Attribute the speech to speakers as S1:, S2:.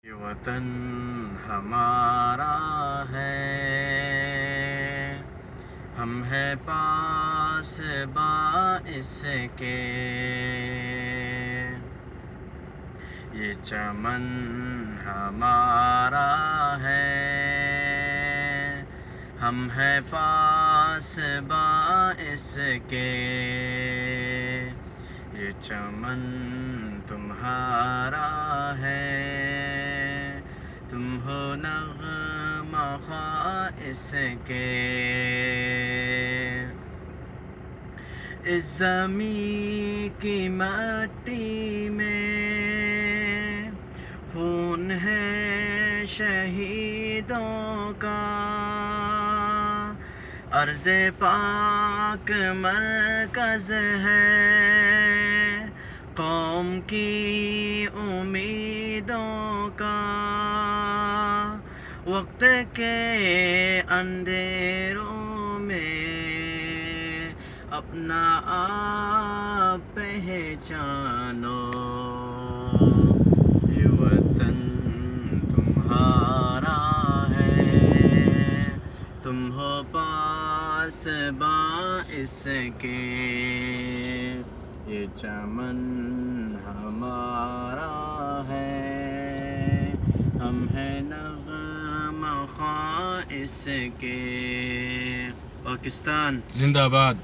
S1: یہ وطن ہمارا ہے، ہم ہیں پاس باعث کے، یہ چمن ہمارا ہے، ہم ہیں پاس باعث کے، یہ چمن تمہارا ہے، تم ہو نغمہ خواہ اس کے، اس زمین کی مٹی میں خون ہے شہیدوں کا، ارض پاک مرکز ہے قوم کی امیدوں کا، وقت کے اندھیروں میں اپنا آپ پہچانو، یہ وطن تمہارا ہے، تم ہو پاس باعث کے، یہ چمن ہمارا ہے، ہم ہیں نغمہ خواہ اس کے۔ پاکستان
S2: زندہ باد۔